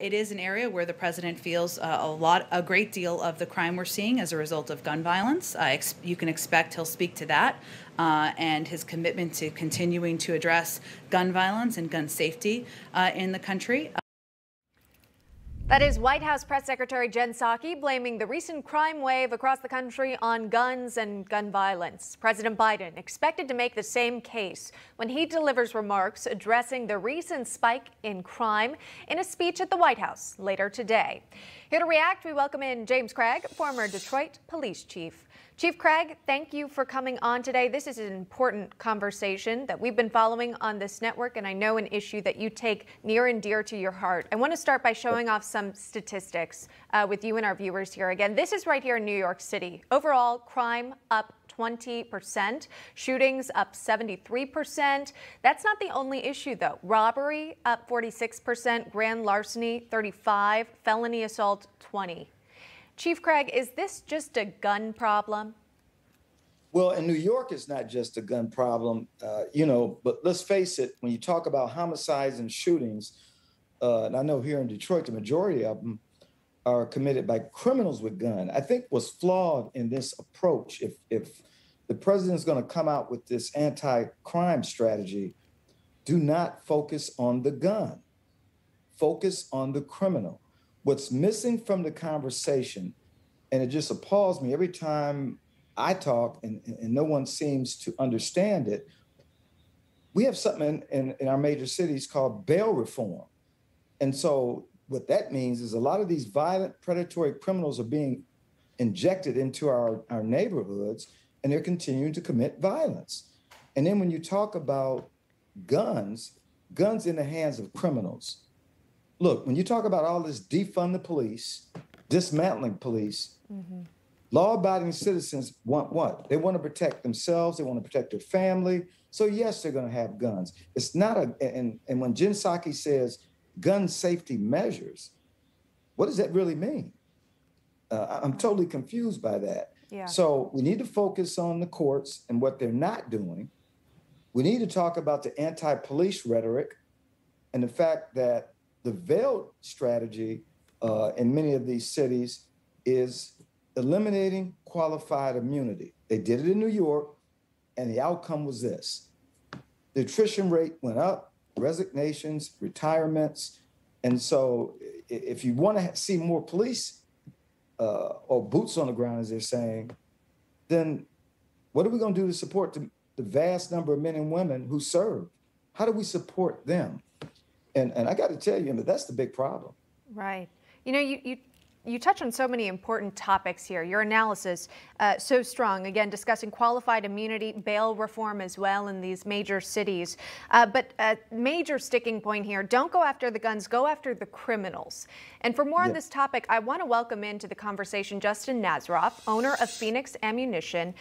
It is an area where the president feels a great deal of the crime we're seeing as a result of gun violence. You can expect he'll speak to that and his commitment to continuing to address gun violence and gun safety in the country. That is White House Press Secretary Jen Psaki blaming the recent crime wave across the country on guns and gun violence. President Biden expected to make the same case when he delivers remarks addressing the recent spike in crime in a speech at the White House later today. Here to react, we welcome in James Craig, former Detroit police chief. Chief Craig, thank you for coming on today. This is an important conversation that we've been following on this network, and I know an issue that you take near and dear to your heart. I want to start by showing off some statistics with you and our viewers here. Again, this is right here in New York City. Overall, crime up 20%, shootings up 73%. That's not the only issue, though. Robbery up 46%, grand larceny 35%, felony assault 20%. Chief Craig, is this just a gun problem? Well, in New York, it's not just a gun problem, but let's face it, when you talk about homicides and shootings, and I know here in Detroit, the majority of them are committed by criminals with guns. I think what's flawed in this approach, if the president's going to come out with this anti-crime strategy, do not focus on the gun. Focus on the criminal. What's missing from the conversation, and it just appalls me every time I talk and no one seems to understand it, we have something in our major cities called bail reform. And so what that means is a lot of these violent predatory criminals are being injected into our neighborhoods, and they're continuing to commit violence. And then when you talk about guns in the hands of criminals. Look, when you talk about all this defund the police, dismantling police, law-abiding citizens want what? They want to protect themselves. They want to protect their family. So yes, they're going to have guns. It's not and when Jen Psaki says gun safety measures, what does that really mean? I'm totally confused by that. Yeah. So we need to focus on the courts and what they're not doing. We need to talk about the anti-police rhetoric and the fact that the veiled strategy in many of these cities is eliminating qualified immunity. They did it in New York, and the outcome was this. The attrition rate went up, resignations, retirements. And so if you want to see more police or boots on the ground, as they're saying, then what are we going to do to support the vast number of men and women who serve? How do we support them? And I got to tell you, that's the big problem. Right. You know, you touch on so many important topics here. Your analysis so strong, again, discussing qualified immunity, bail reform as well in these major cities. But a major sticking point here, don't go after the guns, go after the criminals. And for more on this topic, I want to welcome into the conversation Justin Nazaroff, owner of Phoenix Ammunition,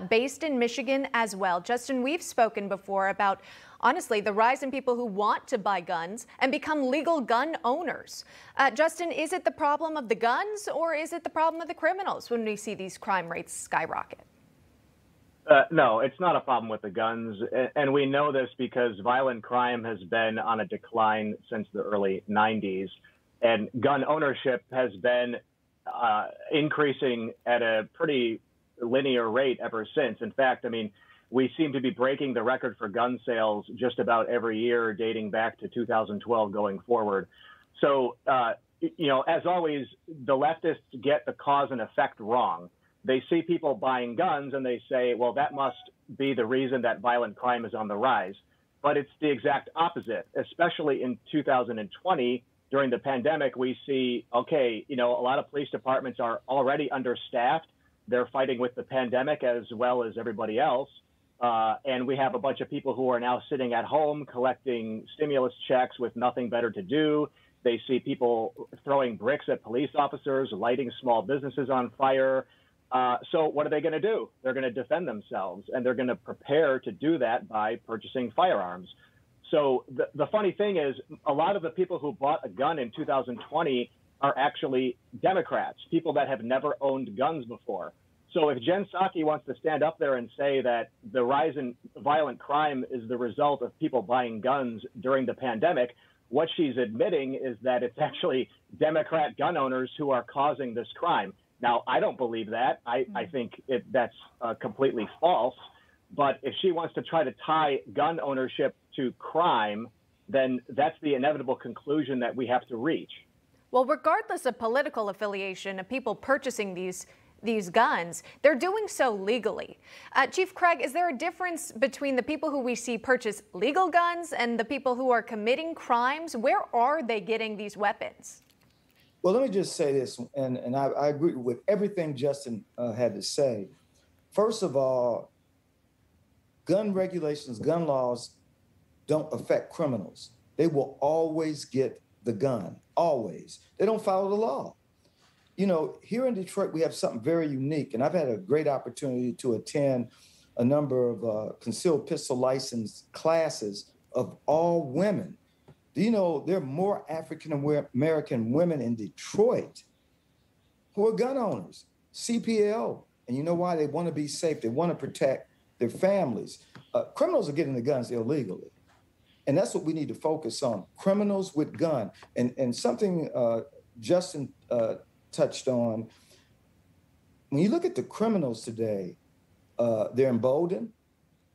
based in Michigan as well. Justin, we've spoken before about honestly, the rise in people who want to buy guns and become legal gun owners. Justin, is it the problem of the guns or is it the problem of the criminals when we see these crime rates skyrocket? No, it's not a problem with the guns. And we know this because violent crime has been on a decline since the early 90s. And gun ownership has been increasing at a pretty linear rate ever since. In fact, we seem to be breaking the record for gun sales just about every year, dating back to 2012 going forward. So, as always, the leftists get the cause and effect wrong. They see people buying guns and they say, well, that must be the reason that violent crime is on the rise. But it's the exact opposite, especially in 2020. During the pandemic, we see, a lot of police departments are already understaffed. They're fighting with the pandemic as well as everybody else. And we have a bunch of people who are now sitting at home collecting stimulus checks with nothing better to do. They see people throwing bricks at police officers, lighting small businesses on fire. So what are they going to do? They're going to defend themselves, and they're going to prepare to do that by purchasing firearms. So the funny thing is, a lot of the people who bought a gun in 2020 are actually Democrats, people that have never owned guns before. So if Jen Psaki wants to stand up there and say that the rise in violent crime is the result of people buying guns during the pandemic, what she's admitting is that it's actually Democrat gun owners who are causing this crime. Now, I don't believe that. I think that's completely false. But if she wants to try to tie gun ownership to crime, then that's the inevitable conclusion that we have to reach. Well, regardless of political affiliation of people purchasing these guns, they're doing so legally. Chief Craig, is there a difference between the people who we see purchase legal guns and the people who are committing crimes? Where are they getting these weapons? Well, let me just say this, and I agree with everything Justin had to say. First of all, gun regulations, gun laws don't affect criminals. They will always get the gun, always. They don't follow the law. You know, here in Detroit, we have something very unique, and I've had a great opportunity to attend a number of concealed pistol license classes of all women. Do you know there are more African American women in Detroit who are gun owners, CPL, and you know why? They want to be safe. They want to protect their families. Criminals are getting the guns illegally, and that's what we need to focus on, criminals with gun. And something Justin touched on, when you look at the criminals today, they're emboldened,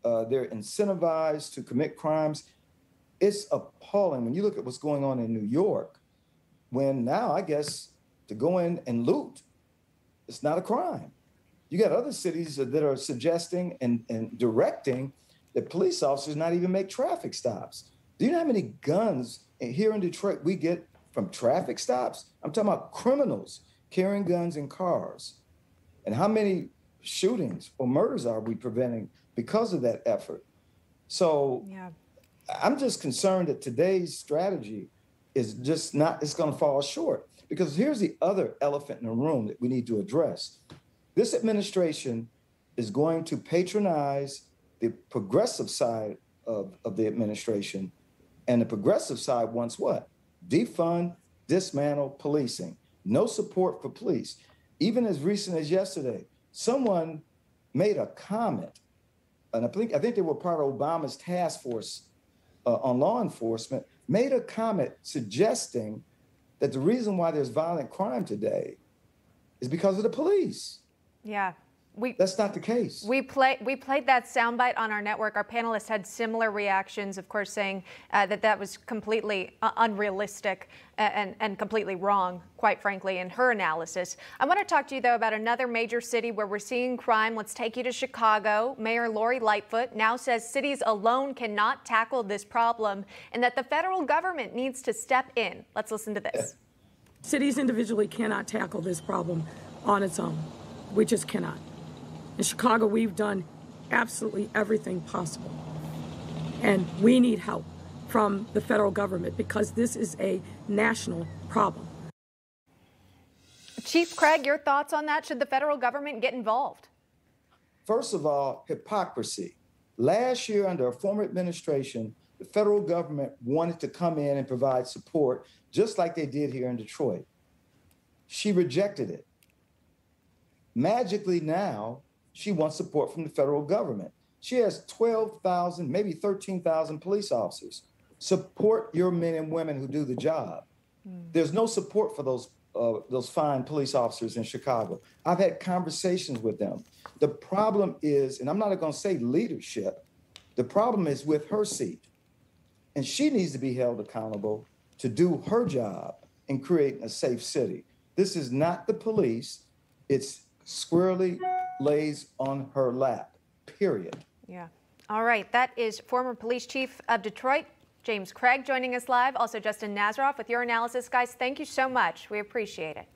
they're incentivized to commit crimes. It's appalling when you look at what's going on in New York, when now I guess to go in and loot, it's not a crime. You got other cities that are suggesting and directing that police officers not even make traffic stops. Do you know how many guns here in Detroit we get from traffic stops? I'm talking about criminals carrying guns in cars. And how many shootings or murders are we preventing because of that effort? So yeah. I'm just concerned that today's strategy is just not, it's going to fall short. Because here's the other elephant in the room that we need to address. This administration is going to patronize the progressive side of the administration. And the progressive side wants what? Defund, dismantle policing. No support for police. Even as recent as yesterday, someone made a comment, and I think they were part of Obama's task force on law enforcement, made a comment suggesting that the reason why there's violent crime today is because of the police. Yeah. That's not the case. We played that soundbite on our network. Our panelists had similar reactions, of course, saying that was completely unrealistic and completely wrong, quite frankly, in her analysis. I want to talk to you, though, about another major city where we're seeing crime. Let's take you to Chicago. Mayor Lori Lightfoot now says cities alone cannot tackle this problem and that the federal government needs to step in. Let's listen to this. Cities individually cannot tackle this problem on its own. We just cannot. In Chicago, we've done absolutely everything possible. And we need help from the federal government because this is a national problem. Chief Craig, your thoughts on that? Should the federal government get involved? First of all, hypocrisy. Last year, under a former administration, the federal government wanted to come in and provide support, just like they did here in Detroit. She rejected it. Magically now, she wants support from the federal government. She has 12,000, maybe 13,000 police officers. Support your men and women who do the job. There's no support for those fine police officers in Chicago. I've had conversations with them. The problem is, and I'm not going to say leadership, the problem is with her seat. And she needs to be held accountable to do her job in creating a safe city. This is not the police. It's squarely lays on her lap, period. Yeah. All right. That is former police chief of Detroit, James Craig, joining us live. Also, Justin Nazaroff with your analysis. Guys, thank you so much. We appreciate it.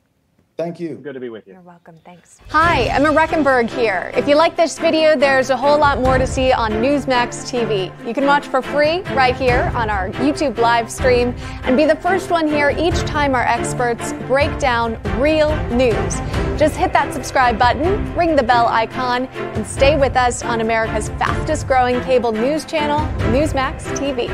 Thank you. Good to be with you. You're welcome. Thanks. Hi, Emma Reckenberg here. If you like this video, there's a whole lot more to see on Newsmax TV. You can watch for free right here on our YouTube live stream and be the first one here each time our experts break down real news. Just hit that subscribe button, ring the bell icon, and stay with us on America's fastest growing cable news channel, Newsmax TV.